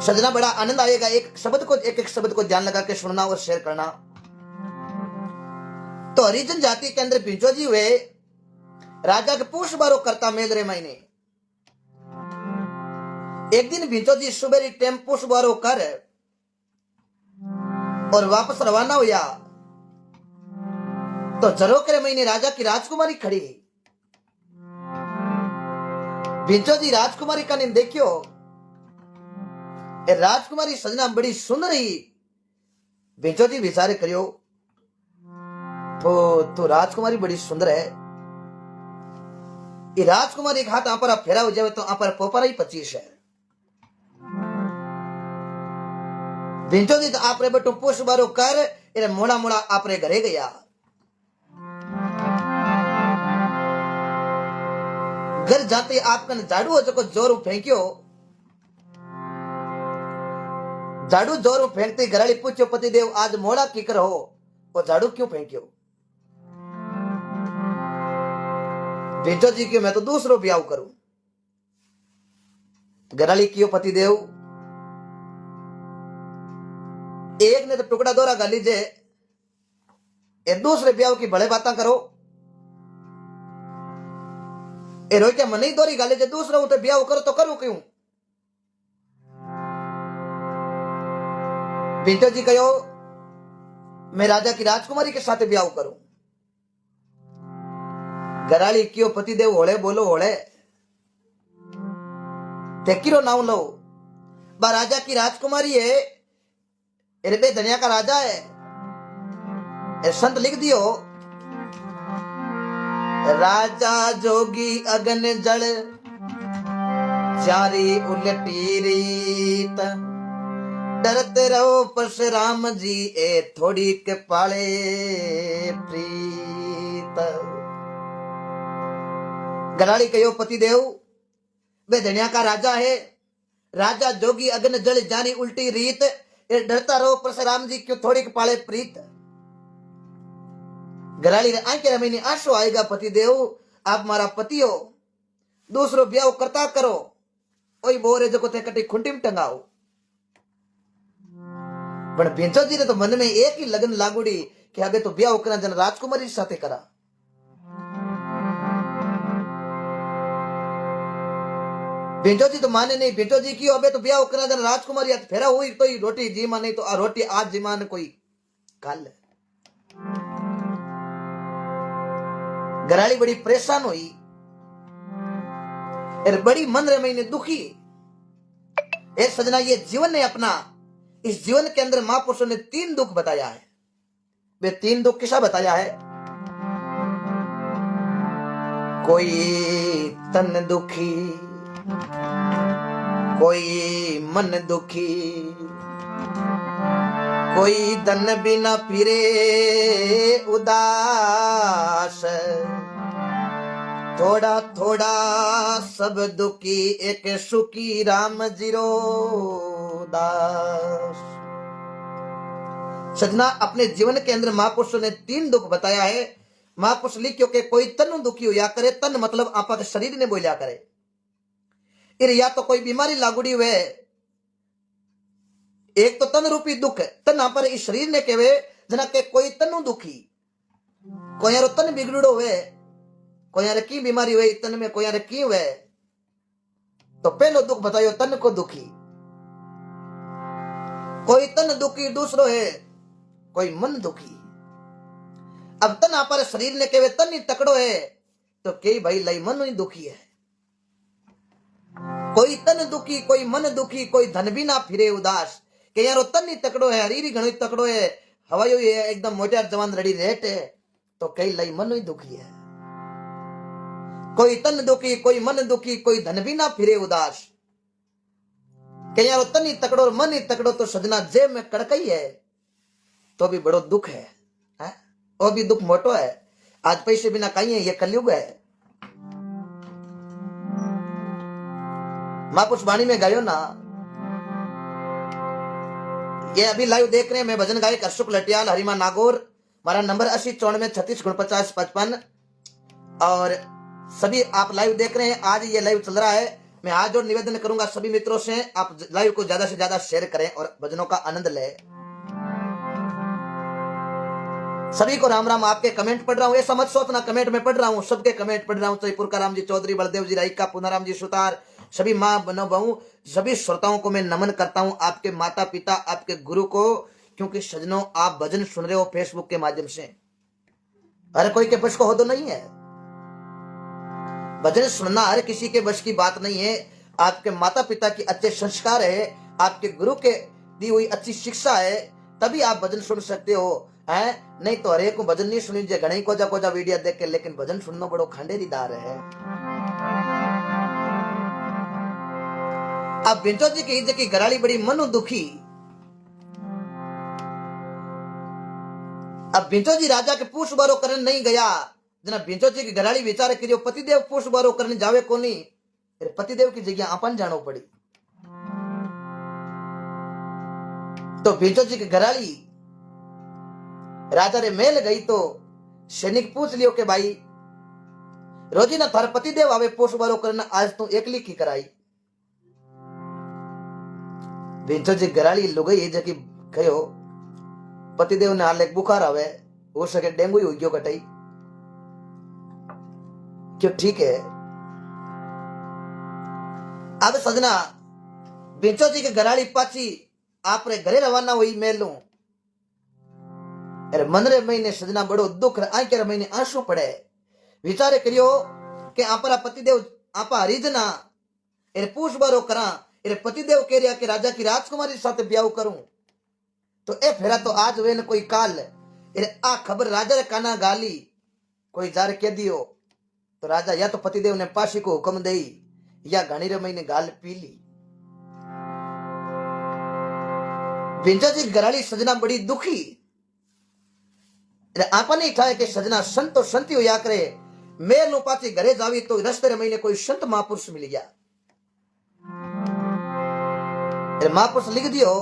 सजना बड़ा आनंद आएगा एक एक शब्द को ध्यान लगा के सुनना और शेयर करना। तो हरिजन जाति के अंदर भिंचो जी हुए राजा के पूछ बारो करता मेल रे महीने। एक दिन भिंचो जी सुबह टेम्पो बारो कर और वापस रवाना हुआ तो जरोकरे महीने राजा की राजकुमारी खड़ी। भिंचो जी राजकुमारी का नींद देखियो, राजकुमारी सजना बड़ी सुंदरी। भिंचो जी विचार करियो तो राजकुमारी बड़ी सुंदर है। ये राजकुमारी एक हाथ आप फेरा हो जाए तो आप पोपरा ही 25 है। भिंचो जी तो आप बेटो पुष बारो कर इरे मोड़ा मोड़ा आप घरे गया। घर जाते आप झाड़ू हो जो जोर फेंकियो। झाड़ू जोर फेंकते घराली पूछो पतिदेव आज मोड़ा कीकर हो और झाड़ू क्यों फेंकियो। भिंचो जी क्यों मैं तो दूसरो ब्याह करूं। घराली क्यों पतिदेव एक ने तो टुकड़ा दोरा गाली जे ए दूसरे ब्याह की बड़े बातें करो। ए रोटे मन ही दोरी गाली जे दूसरा उठे ब्याह करो तो करूं क्यों। भिंचो जी कहो मैं राजा की राजकुमारी के साथ ब्याह करूं। घराली क्यों पतिदेव होले बोलो होले तेकिरो नाम लो बा राजा की राजकुमारी है अरे बे दुनिया का राजा है। संत लिख दियो राजा जोगी अगन जल चारी उलटी रीत डरते रहो परशुराम जी ए थोड़ी के पाले प्रीत। गराड़ी कहो पतिदेव वे दुनिया का राजा है। राजा जोगी अगन जल जानी उल्टी रीत डरता रहो परशुराम जी क्यों थोड़ी के पाले प्रीत। गराड़ी ने आंखें रमीनी आंसू आएगा पतिदेव आप मारा पति हो दूसरो ब्याह करता करो ओई बोरे जो थे कटी खुंटी में टंगाओ। पर भिंचो जी ने तो मन में एक ही लगन लागुड़ी कि अबे तो ब्याह करना जन राजकुमारी साथे करा। भिंचो जी तो माने नहीं। भिंचो जी की अबे तो ब्याह करना जन राजकुमारी फेरा हुई तो ही रोटी जीमा नहीं तो आ रोटी आज जीमा ने कोई कल। घराली बड़ी परेशान हुई बड़ी मन रे महीने दुखी। ए सजना ये जीवन है अपना इस जीवन के अंदर महापुरुषों ने 3 दुख बताया है। वे 3 दुख किसा बताया है। कोई तन दुखी कोई मन दुखी कोई धन बिना फिरे उदास थोड़ा थोड़ा सब दुखी एक सुखी राम जीरो दास। सजना अपने जीवन के अंदर महापुरुषों ने 3 दुख बताया है। महापुरुष लिखियो के कोई तन दुखी होया करे। तन मतलब आपा के शरीर ने बोलिया करे। या तो कोई बीमारी लागुड़ी हुए एक तो तन रूपी दुख है। तन आप इस शरीर ने केवे जना के कोई तनु दुखी कोई यारो तन बिगड़ो हुए कोई यार की बीमारी हुए तन में कोई यार की हुए। तो पहलो दुख बतायो तन को दुखी। कोई तन दुखी दूसरो है कोई मन दुखी। अब तन आप शरीर ने केवे तन ही तकड़ो है तो कई भाई लाई मन ही दुखी है। कोई तन दुखी कोई मन दुखी कोई धन भी ना फिरे उदास के यारो तन ही तकड़ो है हरीरी घणो तकड़ो है हवायो है एकदम मोटियार जवान रड़ी रेट है तो कई लाई मन ही दुखी है। कोई तन दुखी कोई मन दुखी कोई धन भी ना फिरे उदास के यारो तन ही तकड़ो और मन ही तकड़ो तो सजना जेब में कड़कई है तो भी बड़ो दुख है। वो भी दुख मोटो है। आज पैसे बिना कहीं है ये कलयुग है। महापुरुष वाणी में गायो ना ये अभी लाइव देख रहे हैं। मैं भजन गायक अशोक लटियाल हरिमा नागौर। हमारा नंबर 8094364955 और सभी आप लाइव देख रहे हैं। आज ये लाइव चल रहा है मैं हाथ जोड़ निवेदन करूंगा सभी मित्रों से, आप लाइव को ज्यादा से ज्यादा शेयर करें और भजनों का आनंद लें। सभी को राम राम। आपके कमेंट पढ़ रहा हूं, ऐसा मत सोचना कमेंट में पढ़ रहा हूं, सबके कमेंट पढ़ रहा हूं। जयपुर का राम जी चौधरी, बलदेव जी राइका, पुनाराम जी सुतार, सभी माँ बनो बहू, सभी श्रोताओं को मैं नमन करता हूं, आपके माता पिता, आपके गुरु को। क्योंकि सजनों आप भजन सुन रहे हो फेसबुक के माध्यम से, हर कोई के बस को हो तो नहीं है। भजन सुनना हर किसी के बस की बात नहीं है। आपके माता पिता की अच्छे संस्कार है, आपके गुरु के दी हुई अच्छी शिक्षा है, तभी आप भजन सुन सकते हो, है नहीं तो हरेक को भजन नहीं सुनी जे घणे कोजा कोजा वीडियो देख के, लेकिन भजन सुनना बड़ो खंडेरीदार है। अब बिंचो जी की इज्जत की घराली बड़ी मनु दुखी। अब बिंचो जी राजा के पूछ बारो करने नहीं गया, जना बिंचो जी की घराली विचार करियो पतिदेव पूछ बारो करने जावे को नहीं, पतिदेव की जगह अपन जानो पड़ी। तो बिंचो जी की घराली राजा रे मेल गई तो सैनिक पूछ लियो के भाई रोजी ना थार पतिदेव आवे पोष बारो करना, आज तू एकली की कराई। बिंचो जी घराली लुगई जकी कहो पतिदेव ने हाल एक बुखार आवे, हो सके डेंगू ही हो गयो कटाई, क्यों ठीक है। अब सजना बिंचो जी के घराली पाची आपरे घरे रवाना हुई मेलू। अरे मनरे महीने सजना बड़ो दुख आंके महीने आंसू पड़े, विचारे करियो कि आपरा पतिदेव आपा हरिजना अरे पूछ बारो करा, अरे पतिदेव कह रिया कि राजा की राजकुमारी साथ ब्याह करूं, तो ए फेरा तो आज वे न कोई काल, अरे आ खबर राजा रे काना गाली कोई जार कह दियो, तो राजा या तो पतिदेव ने पाशी को हुक्म दे या घणी रे महीने गाल पी ली। बिंचो जी घराली सजना बड़ी दुखी, आपा नहीं था कि सजना संत तो संती होया करे, मेल नु पाची घरे जावी तो रस्ते रे महीने कोई संत महापुरुष मिल गया। महापुरुष लिख दियो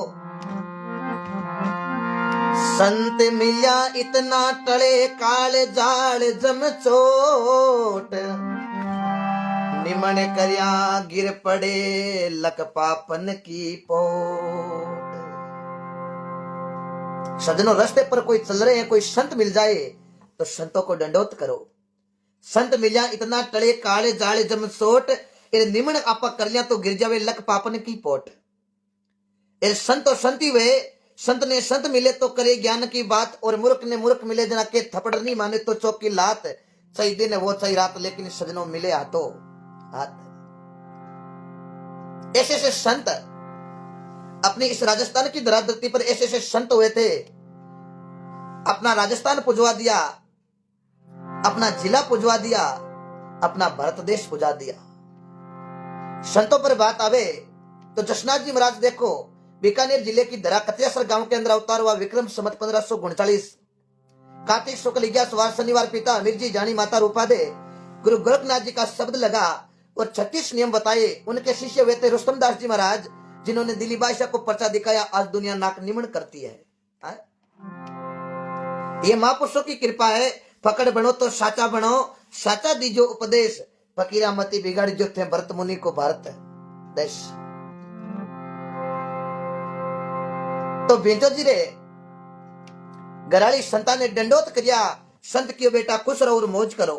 संत मिल्या इतना टले काल जाल जम चोट, निमण करया गिर पड़े लक पापन की पोट। सजनों रास्ते पर कोई चल रहे हैं, कोई संत मिल जाए तो संतों को दंडोत करो। संत मिल्या इतना टले काले जाले जम सोट, निमण आपा कर लिया तो गिर जावे लक पापन की पोट। संत और संती वे, संत ने संत मिले तो करे ज्ञान की बात, और मूर्ख ने मूर्ख मिले जना के थप्पड़ नहीं माने तो चौकी लात। सही दिन है वो सही रात, लेकिन सजनों मिले हाथों हाथ। ऐसे ऐसे संत अपनी इस राजस्थान की धराधरती पर ऐसे ऐसे संत हुए थे, अपना राजस्थान पुजवा दिया, अपना जिला पुजवा दिया, अपना भारत देश पुजा दिया। संतों पर बात आवे तो जसनाथ जी महाराज देखो, बीकानेर जिले की दरा कतियासर गांव के अंदर अवतार हुआ। विक्रम संवत 1539 कार्तिक शुक्ल 11 शनिवार पिता अमीर जी जानी माता रूपा दे गुरु गोरखनाथ जी का शब्द लगा और 36 नियम बताए। उनके शिष्य हुए थे रुस्तम दास जी महाराज, जिन्होंने दिल्ली बादशाह को पर्चा दिखाया। आज दुनिया नाक निमण करती है। ये महापुरुषों की कृपा है। पकड़ बनो तो साचा बनो, साचा दीजो उपदेश, फकीरा मती बिगाड़ जो थे भरत मुनि को भारत देश। तो बिंचो जी रे घराली संता ने दंडोत करिया, संत कियो बेटा खुश रहो और मौज करो।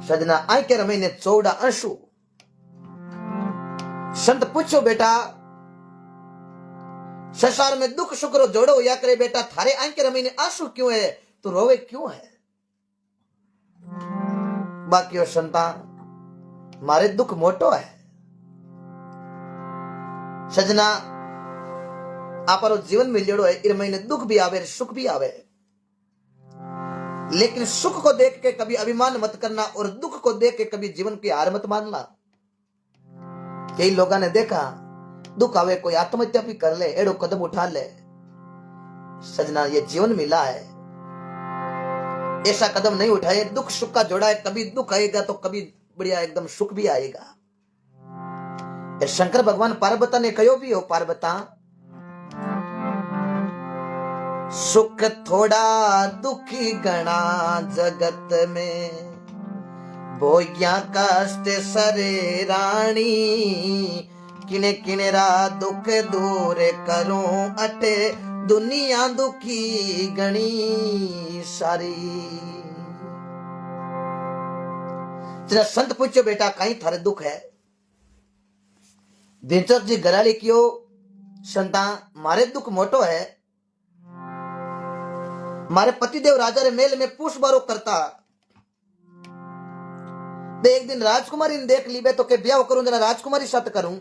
सजना आय के रमे ने चौड़ा आंसू। संत पूछो बेटा संसार में दुख शुक्र जोड़ो या करे बेटा, थारे आंख के रमे ने आंसू क्यों है, तू रोवे क्यों है। बाकी संता मारे दुख मोटो है। सजना आपरो जीवन में लेड़ो है, इन महीने दुख भी आवे सुख भी आवे, लेकिन सुख को देख के कभी अभिमान मत करना और दुख को देख के कभी जीवन की हार मत मानना। कई लोगों ने देखा दुख आवे कोई आत्महत्या भी कर ले, एड़ो कदम उठा ले। सजना ये जीवन मिला है, ऐसा कदम नहीं उठाए। दुख सुख का जोड़ा है, कभी दुख आएगा तो कभी बढ़िया एकदम सुख भी आएगा। शंकर भगवान पार्वता ने कहो भी हो, पार्वता सुख थोड़ा दुखी गणा जगत में, भोग्या कष्ट सरे रानी, किने किने रा दुख दूर करूं अटे, दुनिया दुखी गणी सारी। तेरा संत पूछो बेटा कहीं थारे दुख है? दिनचर जी गराली क्यों संता मारे दुख मोटो है। मारे पतिदेव राजा रे मेल में पुष्प बारो करता, एक दिन राजकुमारी ने देख ली बे तो के ब्याह करूं जना राजकुमारी साथ करूं।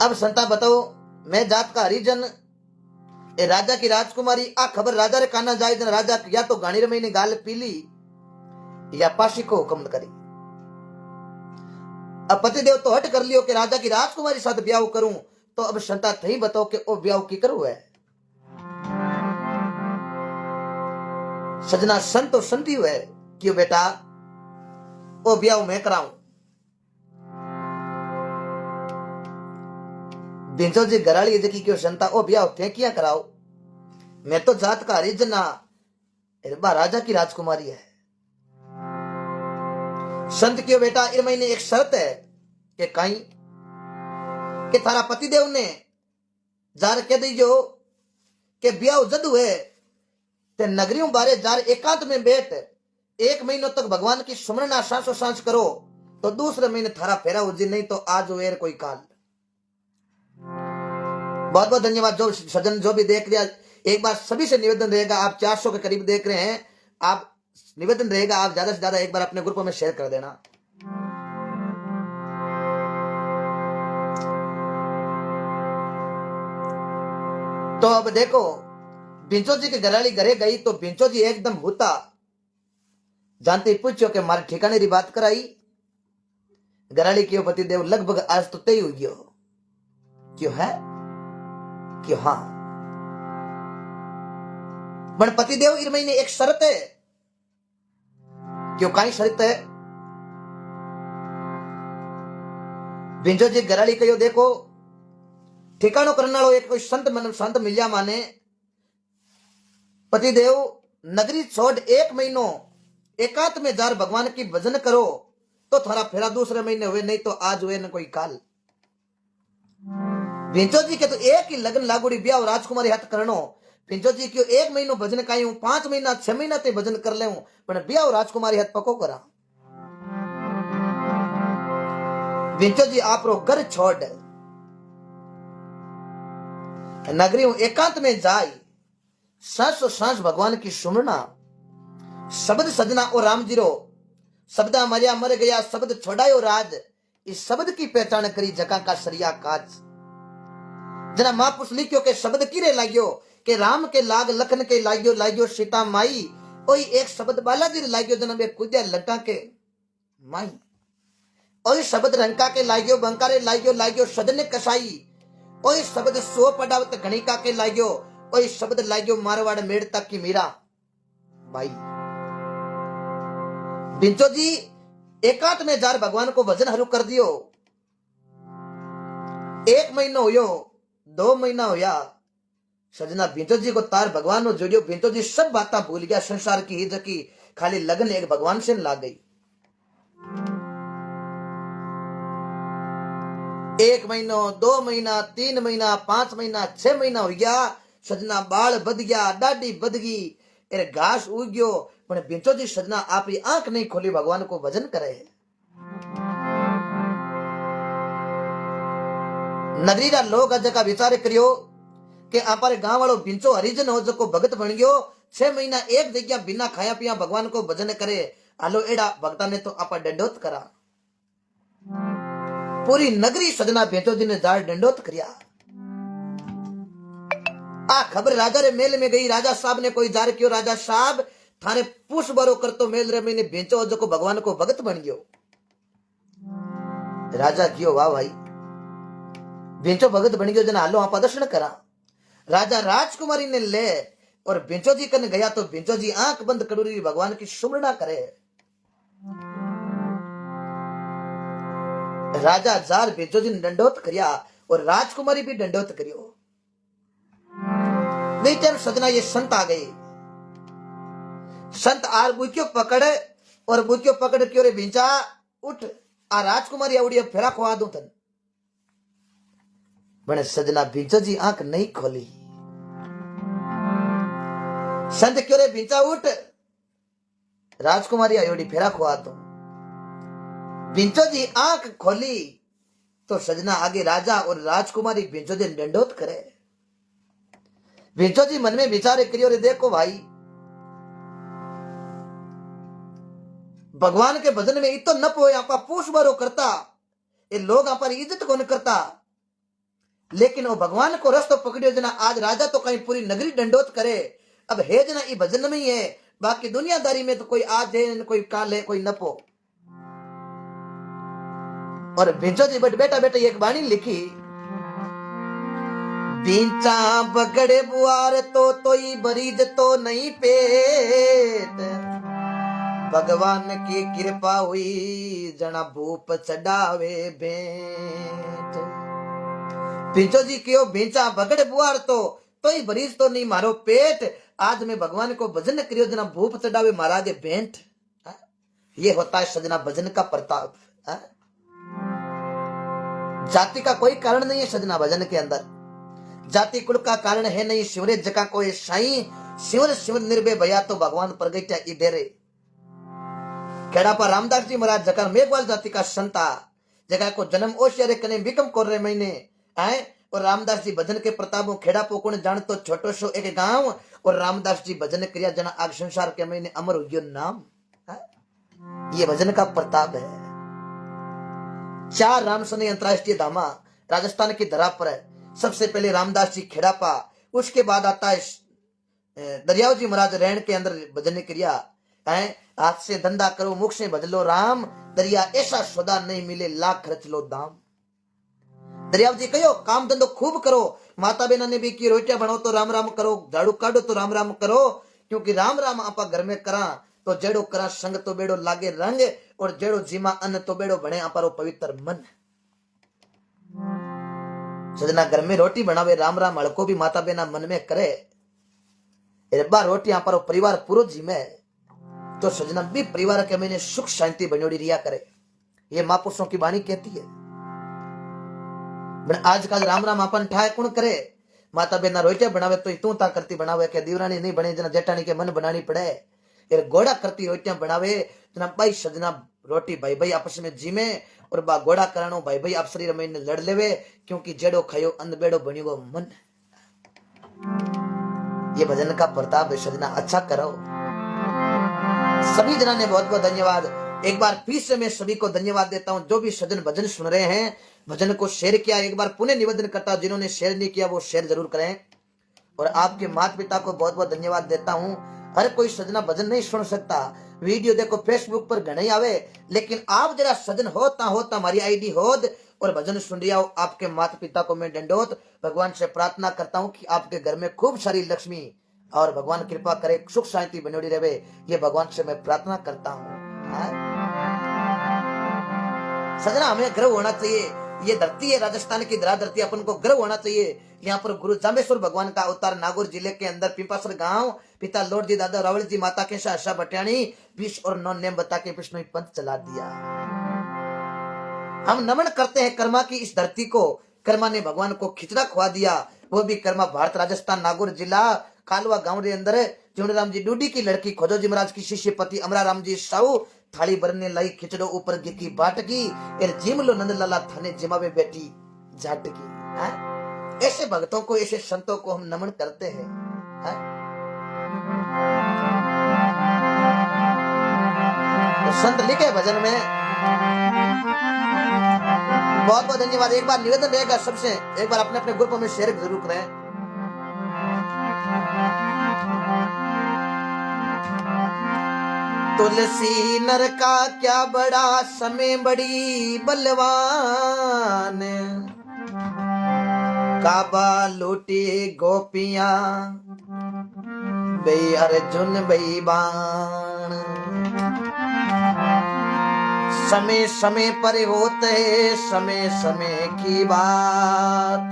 अब संता बताओ मैं जात का हरिजन, ए राजा की राजकुमारी आ खबर राजा रे काना जाए जना राजा या तो गाणी रे महीने गाल पीली या पाशी को हुक्म करी। अब पतिदेव तो हट कर लियो कि राजा की राजकुमारी साथ ब्याह करूं, तो अब संता थई बताओ कि ओ ब्याह की करूं है। सजना संत तो संती हुए क्यों बेटा ओ ब्याह मैं कराऊं। बिंचो जी गराली जकी क्यों संता ओ ब्याह थे किया कराओ, मैं तो जात का हरिजना, राजा की राजकुमारी है। संत क्यों बेटा इस महीने एक शर्त है कि कहीं कि थारा पतिदेव ने जार कह दीजो कि ब्याह जद हुए ते नगरियों बारे जार एकांत में बैठ 1 महीनों तक भगवान की सुमरना सांसों सांस करो, तो दूसरे महीने थारा फेरा उजी, नहीं तो आज वेर कोई काल। बहुत बहुत धन्यवाद जो सज्जन जो भी देख रहे, एक बार सभी से निवेदन रहेगा, आप 400 के करीब देख रहे हैं, आप निवेदन रहेगा आप ज्यादा से ज्यादा एक बार अपने ग्रुप में शेयर कर देना। तो अब देखो बिंचो जी के घराली घरे गई तो बिंचो जी एकदम होता जानते पूछो कि मारे ठिकाने री बात कराई। घराली क्यों पतिदेव लगभग आज तो तय हो गयो क्यों है क्यों हाँ पण पतिदेव इस महीने एक शर्त है क्यों काई शर्त है। बिंजो जी घराली कहो देखो ठिकानो करने वालों एक कोई संत मिलिया माने पतिदेव नगरी छोड़ 1 महीनो एकांत में जार भगवान की भजन करो तो थारा फेरा दूसरे महीने हुए, नहीं तो आज हुए न कोई काल। बिंचो जी के तो एक ही लगन लागुड़ी ब्याह राजकुमारी हाथ करनो, बिंचो जी क्यों 1 महीनो भजन काई हूं 5 महीना 6 महीना ते भजन कर ले हूं, पण ब्याह राजकुमारी हाथ पको करा। बिंचो जी आप रो घर छोड़ नगरी एकांत में जाए सांस सांस भगवान की सुमरना शब्द सजना और राम जी रो शब्दा मरिया मर गया शब्द छोड़ायो राज, इस शब्द की पहचान करी जका का सरिया काज। जना महापुरुष लिखियो के शब्द किरे लाग्यो के राम के लाग लखन के लाग्यो लाग्यो सीता माई, ओई एक शब्द बालाजी लाग्यो जना बे कुद्या लटा के माई, ओई शब्द रंका के लाग्यो बंकारे लाग्यो लाग्यो सदने कसाई, ओई शब्द सो पडावत गणिका के लाग्यो, ओई शब्द लाग्यो मारवाड़ मेड़ तक की मीरा भाई। बिंचो जी एकांत में जार भगवान को भजन हरू कर दियो, 1 महीनो होयो 2 महीना होया, सजना बिंचो जी को तार भगवान नो जोड़ियो। बिंचो जी सब बातें भूल गया संसार की हिज की, खाली लगन एक भगवान से लाग गई। 1 महीनो 2 महीना 3 महीना 5 महीना 6 महीना हो गया, सजना बाल बद गया दाढ़ी बद गई अरे घास उग गयो, पण बिंचो जी सजना आपरी आंख नहीं खोली भगवान को भजन करे। नगरी रा लोग अज का विचार करियो कि आपारे गांव वालों बिंचो हरिजन हो जो भगत बन गयो, 6 महीना एक जगह बिना खाया पिया भगवान को भजन करे, आलो एड़ा भक्ता ने तो आपा डंडोत करा। पूरी नगरी सजना बिंचो जी ने जार डंडोत करिया। आ खबर राजा रे मेल में गई, राजा साहब ने कोई जार क्यों राजा साहब थाने पुष बरो कर तो मेल रे मैंने बेचो जो को भगवान को भगत बन गयो। राजा क्यों वाह भाई बेचो भगत बन गयो जना हालो आप दर्शन करा। राजा राजकुमारी ने ले और बेंचो जी कन गया तो बेंचो जी आंख बंद करूरी भगवान की सुमरना करे। राजा जार बेंचो जी ने दंडोत करिया और राजकुमारी भी दंडोत करियो। नहीं टाइम सजना ये संत आ गए, संत आर बुक्यो पकड़े और बुक्यो पकड़ क्यों रे भिंचा उठ आ राजकुमारी आवड़ी फेरा खुआ दूं तन बने सजना भिंचो जी आंख नहीं खोली। संत क्यों रे भिंचा उठ राजकुमारी आवड़ी फेरा खुआ दूं। भिंचो जी आंख खोली तो सजना आगे राजा और राजकुमारी भिंचो जी दंडोत करे। भिंचो जी मन में विचारे करियो रे देखो भाई भगवान के भजन में इतो न पोए आपा पूछ बारो करता ये लोग आप इज्जत कौन करता लेकिन वो भगवान को रस्तो पकड़ियो जना आज राजा तो कहीं पूरी नगरी दंडोत करे। अब है जना ये भजन में ही है बाकी दुनियादारी में तो कोई आज है कोई काल है कोई नपो। और भिंचो जी बट बेटा बेटा एक बाणी लिखी भिंचा बगड़े बुआर तो ही बरीज तो नहीं पेट भगवान की कृपा हुई जना भूप चढ़ावे भेंट। भिंचो जी क्यों भिंचा बगड़े बुआर तो ही बरीज तो नहीं मारो पेट आज मैं भगवान को भजन करियो जना भूप चढ़ावे मारा के भेंट। ये होता है सजना भजन का प्रताप। जाति का कोई कारण नहीं है सजना भजन के अंदर जाति कुल का कारण है नहीं शिवरे जका कोई साई शिवर शिवर निर्भय भया तो भगवान प्रगट्या इधेरे। खेड़ा पर रामदास जी महाराज जका मेघवाल जाति का संता जगह को जन्म ओशियारे कने बिकम कोरे महीने आए और रामदास जी भजन के प्रताप खेड़ा पोकुण जान तो छोटो सो एक गांव और रामदास जी भजन क्रिया जना आग संसार के महीने अमर हुयो नाम। ये भजन का प्रताप है। 4 रामसनी अंतरराष्ट्रीय धामा राजस्थान की धरा पर है। सबसे पहले रामदास जी खेड़ापा उसके बाद आता है दरियाव जी महाराज रहन के अंदर भजन क्रिया है। हाथ से धंधा करो मुख से भजलो राम दरिया ऐसा सौदा नहीं मिले लाख खर्च लो दाम। दरियाव जी कहो काम धंधो खूब करो माता बहना ने भी की रोटियां बनाओ तो राम राम करो झाड़ू काटो तो राम राम करो क्योंकि राम राम आपा घर में करा तो जेड़ो करा संग तो बेड़ो लागे रंग और जेड़ो जीमा अन्न तो बेड़ो बने आपारो पवित्र मन। सजना घर में रोटी बनावे राम राम हड़को भी माता बहना मन में करे बा रोटी आपारो परिवार पूरो जीमे तो सजना भी परिवार के महीने सुख शांति बनोड़ी रिया करे। ये महापुरुषों की वाणी कहती है। आजकल राम राम अपन ठाए कौन करे माता बहना रोटियां बनावे तो तू ता करती बनावे के दीवरानी नहीं बने जना जेठानी के मन बनानी पड़े ये घोड़ा करती रोटियां बनावे जना भाई सजना रोटी भाई भाई आपस में जीमे और बा घोड़ा करानो भाई भाई आप शरीर में लड़ लेवे क्योंकि जेड़ो खायो अन्न बेड़ो बनियो मन। ये भजन का प्रताप है सजना अच्छा करो। सभी जना ने बहुत बहुत धन्यवाद। एक बार फिर से मैं सभी को धन्यवाद देता हूं जो भी सजन भजन सुन रहे हैं भजन को शेयर किया। एक बार पुनः निवेदन करता हूं जिन्होंने शेयर नहीं किया वो शेयर जरूर करें। और आपके माता पिता को बहुत बहुत धन्यवाद देता हूं। हर कोई सजना भजन नहीं सुन सकता वीडियो देखो फेसबुक पर घने आवे लेकिन आप जरा सजन होता हमारी आईडी होद और भजन सुन रिया हो आपके माता पिता को मैं दंडोत भगवान से प्रार्थना करता हूं कि आपके घर में खूब सारी लक्ष्मी और भगवान कृपा करे सुख शांति बनोड़ी रहे ये भगवान से मैं प्रार्थना करता हूं। सजना हमें गर्व होना चाहिए। ये धरती है राजस्थान की धरा धरती अपन को गर्व होना चाहिए। यहाँ पर गुरु जामेश्वर भगवान का अवतार नागौर जिले के अंदर पिंपासर गांव पिता लॉर्ड जी दादा रावल जी माता के आशा भटियाणी 20 और 9 नेम बता के विष्णु पंथ चला दिया। हम नमन करते हैं कर्मा की इस धरती को। कर्मा ने भगवान को खिचड़ा खुआ दिया वो भी कर्मा भारत राजस्थान नागौर जिला कालवा गांव के अंदर चुनराम जी डूडी की लड़की खोजो जी महाराज की शिष्य पति अमरा राम जी साहू थाली भरने लाई खिचड़ो ऊपर की बाट की जिम लो नंद लाला थाने जिमावे बेटी जाट की। ऐसे भक्तों को ऐसे संतों को हम नमन करते हैं। तो संत लिखे भजन में बहुत बहुत धन्यवाद। एक बार निवेदन रहेगा सबसे एक बार अपने अपने ग्रुप में शेयर जरूर करें। तुलसी नर का क्या बड़ा समय बड़ी बलवान काबा लूटी गोपियां बई अर्जुन बई बाण समय समय पर होते समय समय की बात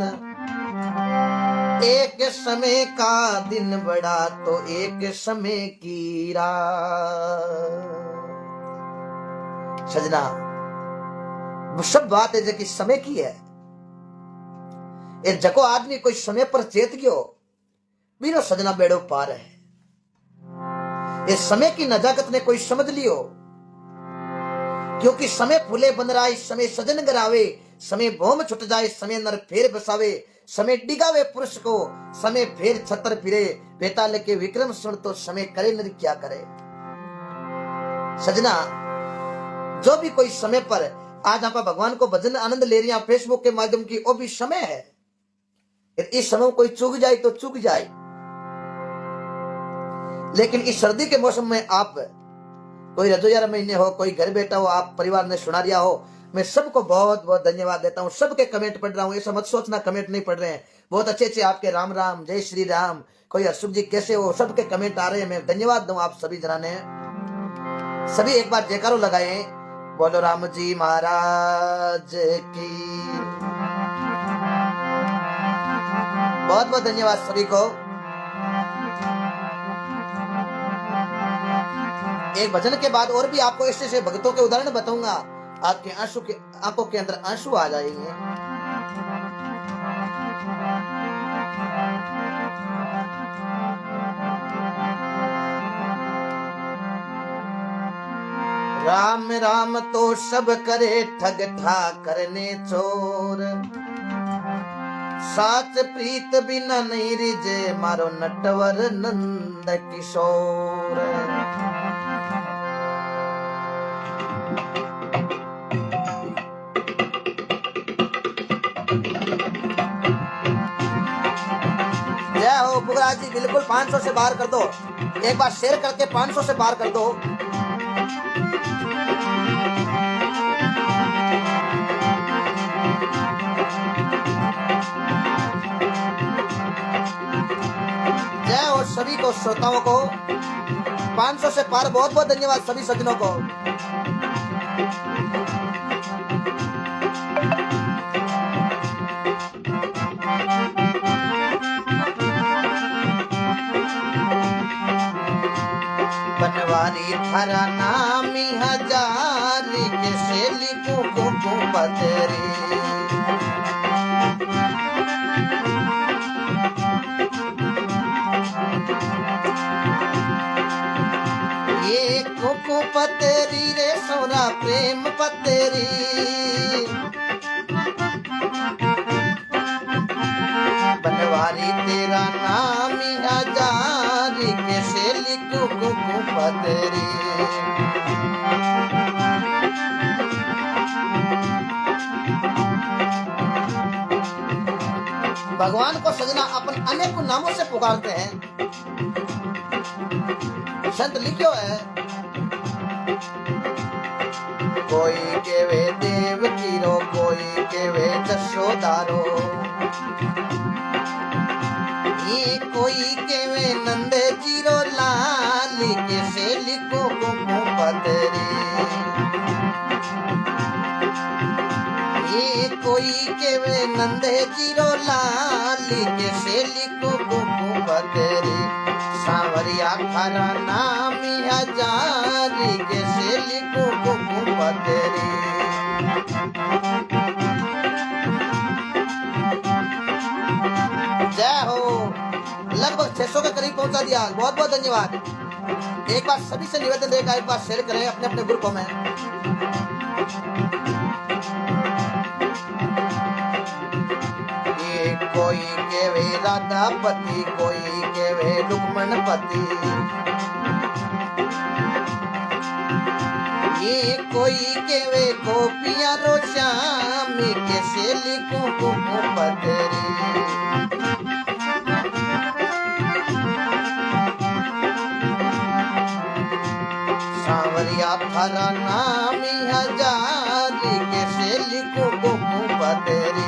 एक समय का दिन बड़ा तो एक समय की रात। सजना सब बात है जो कि समय की है। जको आदमी कोई समय पर चेत गयो बीरो सजना बेड़ो पार है। इस समय की नजाकत ने कोई समझ लियो, क्योंकि समय फूले बन रहा, समय सजन गरावे, समय भोम छुट जाए, समय नर फेर बसावे, समय डिगावे पुरुष को, समय फेर छतर फिरे, बेताल के विक्रम सुन तो समय करे नर क्या करे। सजना जो भी कोई समय पर आज आप भगवान को भजन आनंद ले रही हैं फेसबुक के माध्यम की, वो भी समय है। इस समय कोई चूक जाए तो चूक जाए, लेकिन इस सर्दी के मौसम में आप कोई रजोयार महीने हो, कोई घर बैठा हो, आप परिवार ने सुना रिया हो, मैं सबको बहुत बहुत धन्यवाद देता हूं। सबके कमेंट पढ़ रहा हूं, ऐसा मत सोचना कमेंट नहीं पढ़ रहे हैं, बहुत अच्छे अच्छे आपके राम राम, जय श्री राम, कोई अशुभ जी कैसे हो, सबके कमेंट आ रहे हैं। मैं धन्यवाद दूं आप सभी जना ने। सभी एक बार जयकारो लगाए, बोलो राम जी महाराज की। बहुत बहुत धन्यवाद सभी को। एक भजन के बाद और भी आपको ऐसे ऐसे भक्तों के उदाहरण बताऊंगा, आपके आंसू के आंखों के अंदर आंसू आ जाएंगे। राम राम तो सब करे, ठग ठाकर ने चोर, साच प्रीत बिना नहीं रिजे, मारो नटवर नंद किशोर। जय हो पुगराज जी, बिल्कुल 500 से बाहर कर दो, एक बार शेयर करके 500 से बाहर कर दो। जय हो सभी को, श्रोताओं को 500 से पार, बहुत बहुत धन्यवाद सभी सज्जनों को। बनवारी थारा नामी हजार, कैसे लिखूं को पतरी, ये को पतरी रे सोरा प्रेम पतरी, बनवारी तेरा नाम हजार, कैसे लिखूं को पतरी। भगवान को सजना अपन अनेक नामों से पुकारते हैं। संत लिखो है, कोई केवे देव कीरो, कोई केवे जशोदारो, ये कोई केवे नंद जीरो लाल, कैसे लिखो को पतरी, ये कोई केवे नंद जीरो लाल, कैसे लिखो को पतरी, सांवरिया खरा नाम हजार, कैसे लिखो को पतरी। जय हो, लगभग 600 के करीब पहुंचा दिया, बहुत बहुत धन्यवाद। एक बार सभी से निवेदन रहेगा, एक बार शेयर करें अपने अपने ग्रुपों में। ये कोई केवे राधा पति, कोई केवे लुक्मण पति, ये कोई केवे गोपिया रो श्याम, कैसे लिखूं को पतरी। सांवरिया थारा नाम हजार, कैसे लिखूं को पतरी।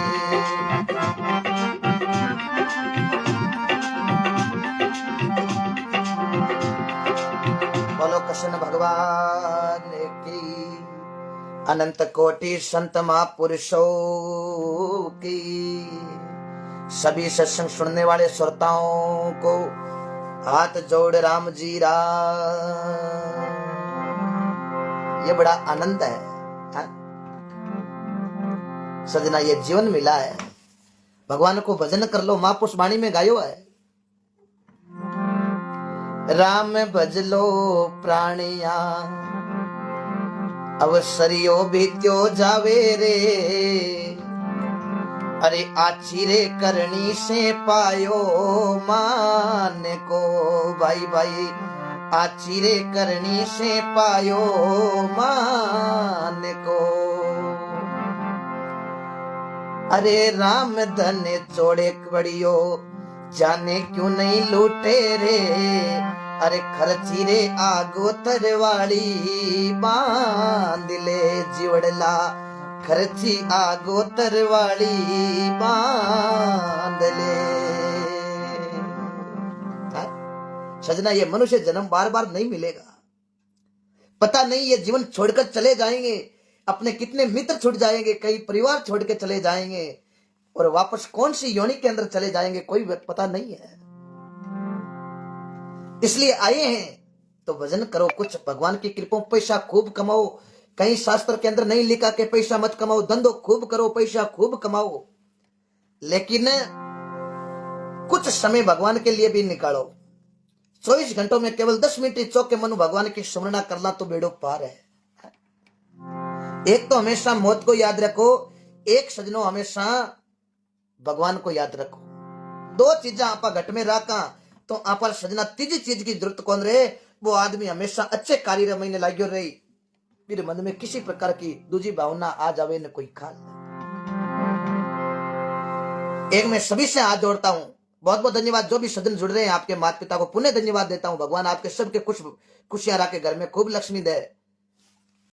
बोलो कृष्ण भगवान की, अनंत कोटि संत महापुरुषों की, सभी सत्संग सुनने वाले श्रोताओं को हाथ जोड़ राम जी राम। ये बड़ा आनंद है, हाँ? सजना ये जीवन मिला है, भगवान को भजन कर लो। महापुरुष वाणी में गायो है, राम भज लो प्राणिया अवसरियो बीत्यो जावे रे। अरे आची रे करनी से पायो मान को, भाई भाई आची रे करनी से पायो मान को। अरे राम धन चोड़े बड़ियो जाने क्यों नहीं लूटे रे। अरे खर्ची रे आगो तरवाड़ी बांध ले जीवड़ला, खर्ची आगो तरवाड़ी बांध ले। सजना ये मनुष्य जन्म बार बार नहीं मिलेगा, पता नहीं ये जीवन छोड़कर चले जाएंगे, अपने कितने मित्र छूट जाएंगे, कई परिवार छोड़ के चले जाएंगे और वापस कौन सी योनि के अंदर चले जाएंगे कोई पता नहीं है। इसलिए आए हैं तो भजन करो, कुछ भगवान की कृपा, पैसा खूब कमाओ। कहीं शास्त्र के अंदर नहीं लिखा कि पैसा मत कमाओ, धंधो खूब करो, पैसा खूब कमाओ, लेकिन कुछ समय भगवान के लिए भी निकालो। 24 घंटों में केवल 10 मिनट चौके मनु भगवान की स्मरणा करना तो बेड़ो पार है। एक तो हमेशा मौत को याद रखो, एक सजनो हमेशा भगवान को याद रखो। दो चीजा आपा घट में राखा तो आपा सजना तीजी चीज की जरूरत कौन रहे। वो आदमी हमेशा अच्छे कार्य में लाग्यो रही, फिर मन में किसी प्रकार की दूजी भावना आ जावे न कोई खाल। एक मैं सभी से हाथ जोड़ता हूं, बहुत बहुत धन्यवाद जो भी सज्जन जुड़ रहे हैं। आपके माता पिता को पुनः धन्यवाद देता हूं। भगवान आपके सबके खुशियां रखे, घर में खूब लक्ष्मी दे।